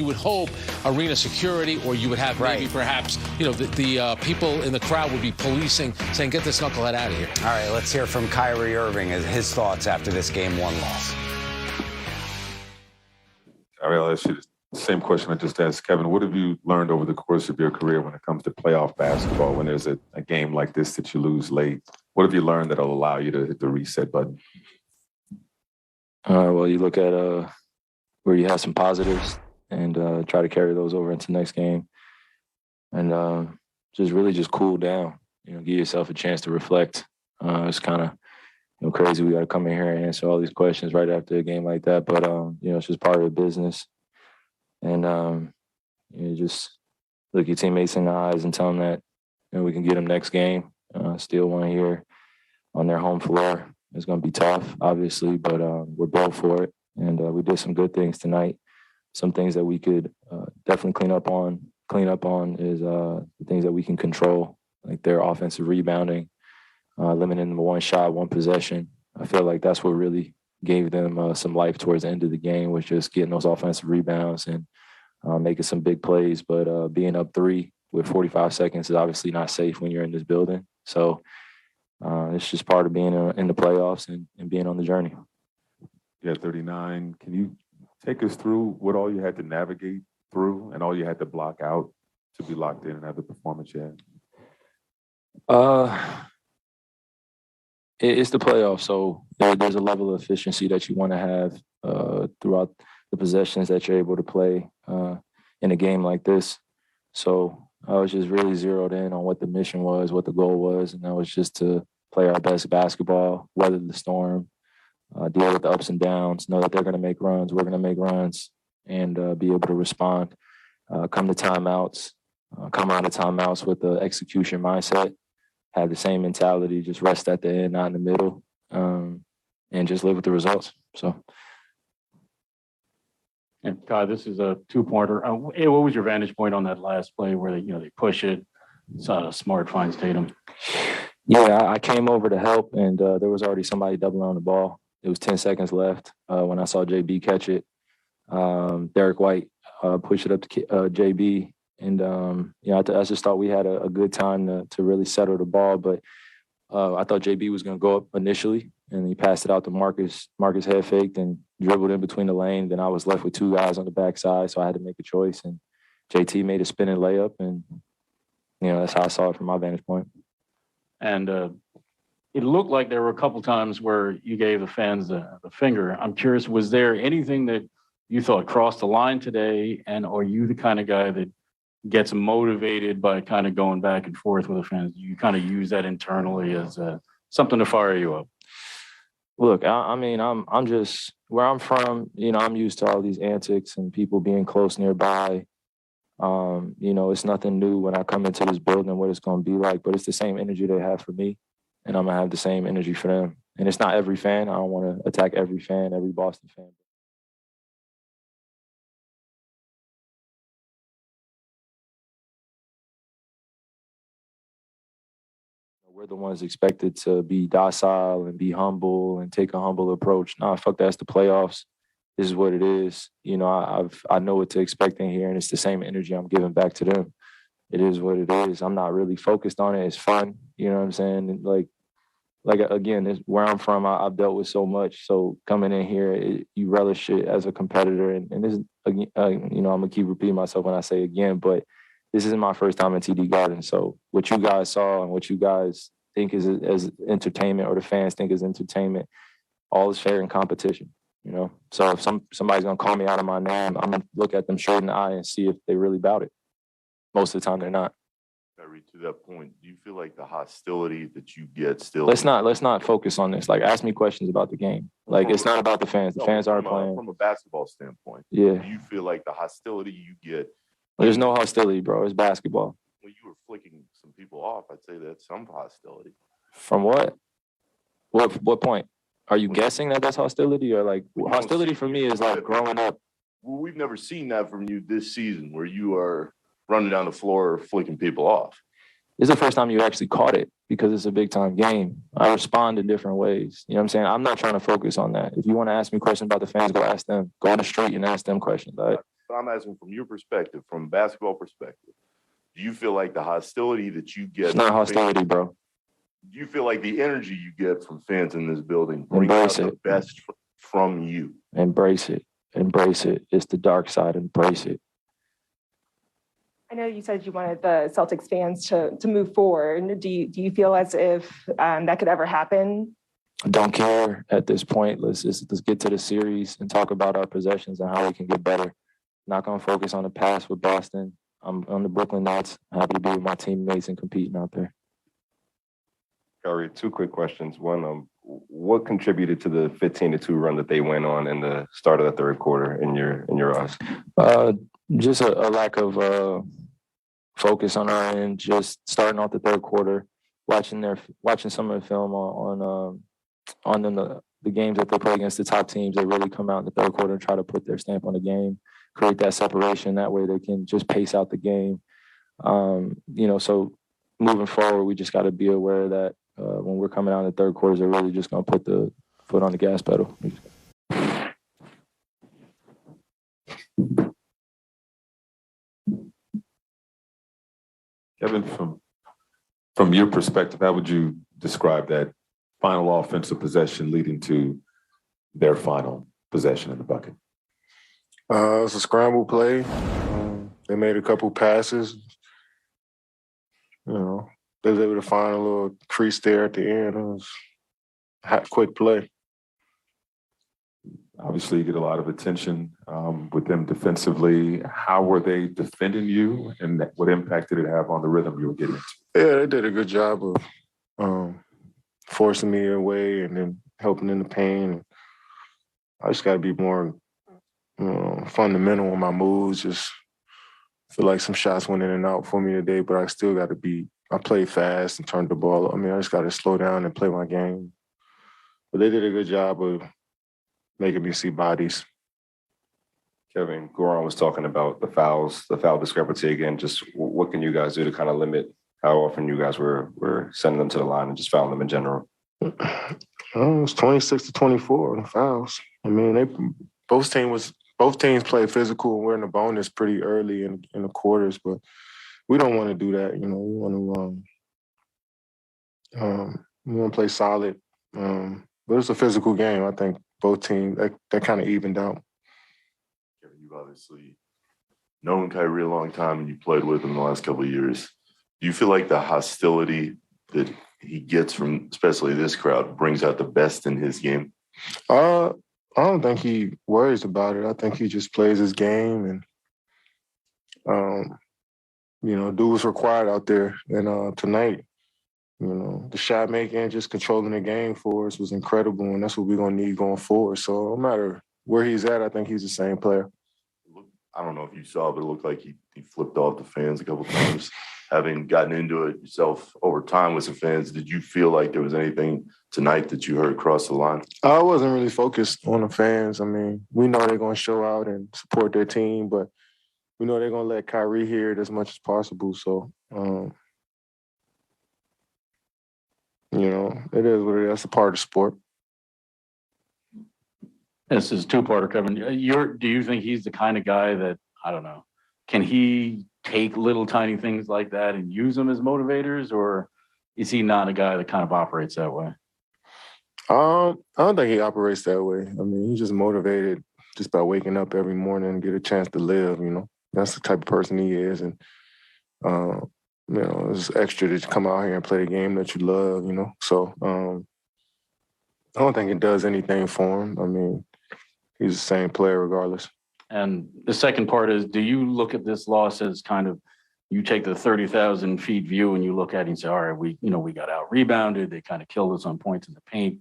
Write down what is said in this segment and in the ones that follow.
you would hope arena security, or you would have maybe perhaps, the people in the crowd would be policing, saying, get this knucklehead out of here. All right, let's hear from Kyrie Irving and his thoughts after this Game 1 loss. I'll ask you the same question I just asked Kevin. What have you learned over the course of your career when it comes to playoff basketball, when there's a game like this that you lose late? What have you learned that'll allow you to hit the reset button? Well, you look at where you have some positives and try to carry those over into the next game, and just cool down. Give yourself a chance to reflect. It's kind of crazy. We got to come in here and answer all these questions right after a game like that, but it's just part of the business. And just look your teammates in the eyes and tell them that we can get them next game. Still one here on their home floor. It's going to be tough, obviously, but we're built for it. And we did some good things tonight. Some things that we could definitely clean up on is the things that we can control, like their offensive rebounding, limiting them to one shot, one possession. I feel like that's what really gave them some life towards the end of the game, was just getting those offensive rebounds and making some big plays. But being up 3 with 45 seconds is obviously not safe when you're in this building. So it's just part of being in the playoffs and being on the journey. Yeah, 39. Can you take us through what all you had to navigate through and all you had to block out to be locked in and have the performance you had? It's the playoffs, so there's a level of efficiency that you want to have throughout the possessions that you're able to play in a game like this. So I was just really zeroed in on what the mission was, what the goal was, and that was just to play our best basketball, weather the storm, deal with the ups and downs, know that they're going to make runs, we're going to make runs, and be able to respond, come to timeouts, come out of timeouts with the execution mindset, have the same mentality, just rest at the end, not in the middle, and just live with the results. So. And Kai, this is a two-pointer. What was your vantage point on that last play where they push it? Smart finds Tatum. Yeah, I came over to help, and there was already somebody doubling on the ball. It was 10 seconds left when I saw JB catch it. Derek White pushed it up to JB, and I just thought we had a good time to really settle the ball. But I thought JB was going to go up initially, and he passed it out to Marcus. Marcus head faked and dribbled in between the lane. Then I was left with 2 guys on the backside, so I had to make a choice. And JT made a spinning layup, and that's how I saw it from my vantage point. And it looked like there were a couple times where you gave the fans the finger. I'm curious, was there anything that you thought crossed the line today, and are you the kind of guy that gets motivated by kind of going back and forth with the fans? You kind of use that internally as something to fire you up? Look, I'm just where I'm from. I'm used to all these antics and people being close nearby. It's nothing new when I come into this building what it's going to be like, but it's the same energy they have for me, and I'm going to have the same energy for them. And it's not every fan. I don't want to attack every fan, every Boston fan. We're the ones expected to be docile and be humble and take a humble approach. Nah, fuck that. It's the playoffs. This is what it is. I know what to expect in here, and it's the same energy I'm giving back to them. It is what it is. I'm not really focused on it. It's fun. You know what I'm saying? And like again, where I'm from, I've dealt with so much. So coming in here, you relish it as a competitor. And this is, I'm going to keep repeating myself when I say again, but this isn't my first time in TD Garden. So what you guys saw and what you guys think is as entertainment, or the fans think is entertainment, all is fair in competition. So if somebody's going to call me out of my name, I'm going to look at them straight in the eye and see if they really about it. Most of the time, they're not. Kyrie, to that point, do you feel like the hostility that you get still? Let's not focus on this. Like, ask me questions about the game. Like, it's not about the fans. The fans aren't playing. From a basketball standpoint, yeah. Do you feel like the hostility you get? There's no hostility, bro. It's basketball. When you were flicking some people off, I'd say that's some hostility. From what? What point? Are you guessing that that's hostility, or like hostility for me is like growing up? Well, we've never seen that from you this season, where you are running down the floor flicking people off. It's the first time you actually caught it because it's a big time game. I respond in different ways. You know what I'm saying? I'm not trying to focus on that. If you want to ask me questions about the fans, go ask them. Go on the street and ask them questions. All right? So I'm asking from your perspective, from a basketball perspective, do you feel like the hostility that you get? It's not hostility, bro. Do you feel like the energy you get from fans in this building brings out the best from you? Embrace it. Embrace it. It's the dark side. Embrace it. I know you said you wanted the Celtics fans to move forward. Do you feel as if that could ever happen? I don't care at this point. Let's get to the series and talk about our possessions and how we can get better. Not going to focus on the past with Boston. I'm on the Brooklyn Nets. I'm happy to be with my teammates and competing out there. Kyrie, two quick questions. One, what contributed to the 15-2 run that they went on in the start of the third quarter in your eyes? Just a lack of focus on our end. Just starting off the third quarter, watching some of the film on the games that they play against the top teams. They really come out in the third quarter and try to put their stamp on the game, create that separation. That way they can just pace out the game. So moving forward, we just got to be aware that when we're coming out in the third quarters, they're really just going to put the foot on the gas pedal. Kevin, from your perspective, how would you describe that final offensive possession leading to their final possession in the bucket? It's a scramble play. They made a couple passes. They was able to find a little crease there at the end. It was a quick play. Obviously, you get a lot of attention with them defensively. How were they defending you, and what impact did it have on the rhythm you were getting into? Yeah, they did a good job of forcing me away and then helping in the paint. I just got to be more fundamental on my moves. Just feel like some shots went in and out for me today, but I still got to be. I played fast and turned the ball. I just got to slow down and play my game. But they did a good job of making me see bodies. Kevin, Goran was talking about the foul discrepancy again. Just what can you guys do to kind of limit how often you guys were sending them to the line and just fouling them in general? It was 26-24 on the fouls. Both teams play physical. We're in the bonus pretty early in the quarters, but we don't want to do that. We want to play solid. But it's a physical game. I think both teams that kind of evened out. Kevin, you've obviously known Kyrie a long time, and you played with him the last couple of years. Do you feel like the hostility that he gets from, especially this crowd, brings out the best in his game? I don't think he worries about it. I think he just plays his game and, do what's required out there. And tonight, the shot making, just controlling the game for us was incredible, and that's what we're going to need going forward. So no matter where he's at, I think he's the same player. I don't know if you saw, but it looked like he flipped off the fans a couple times. Having gotten into it yourself over time with some fans, did you feel like there was anything tonight that you heard cross the line? I wasn't really focused on the fans. We know they're going to show out and support their team, but we know they're going to let Kyrie hear it as much as possible. So, it is what it is. That's a part of the sport. This is two-parter, Kevin. Do you think he's the kind of guy that, I don't know, can he take little tiny things like that and use them as motivators, or is he not a guy that kind of operates that way? I don't think he operates that way. He's just motivated just by waking up every morning and get a chance to live, That's the type of person he is. And, it's extra to come out here and play the game that you love, So I don't think it does anything for him. He's the same player regardless. And the second part is, do you look at this loss as kind of, you take the 30,000 feet view and you look at it and say, all right, we got out rebounded. They kind of killed us on points in the paint.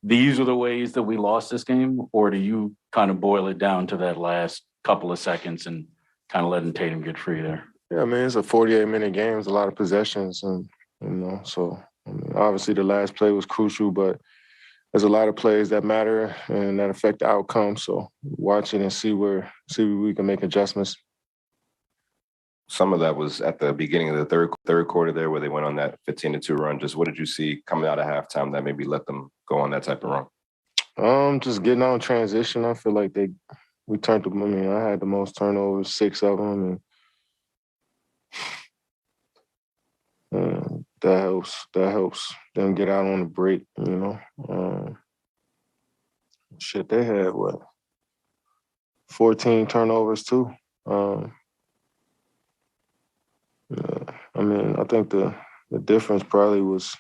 These are the ways that we lost this game? Or do you kind of boil it down to that last couple of seconds and kind of letting Tatum get free there? Yeah, it's a 48-minute game. It's a lot of possessions. And, obviously the last play was crucial, but there's a lot of plays that matter and that affect the outcome. So watch it and see where we can make adjustments. Some of that was at the beginning of the third quarter there, where they went on that 15-2 run. Just what did you see coming out of halftime that maybe let them go on that type of run? Just getting on transition. I feel like they we turned them. I mean, I had the most turnovers, 6 of them, and that helps. That helps them get out on the break. Shit, they had 14 turnovers too. Yeah, I mean, I think the difference probably was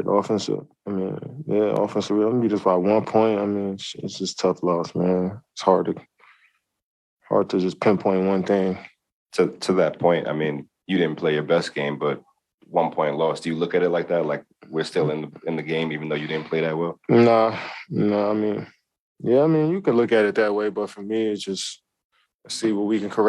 offensive. I mean, yeah, offensive. Let me just by 1 point. I mean, it's just tough loss, man. It's hard to just pinpoint one thing. To that point, I mean, you didn't play your best game, but 1 point loss. Do you look at it like that? Like we're still in the game, even though you didn't play that well? Nah. I mean, yeah, I mean, you can look at it that way, but for me, it's just see what we can correct.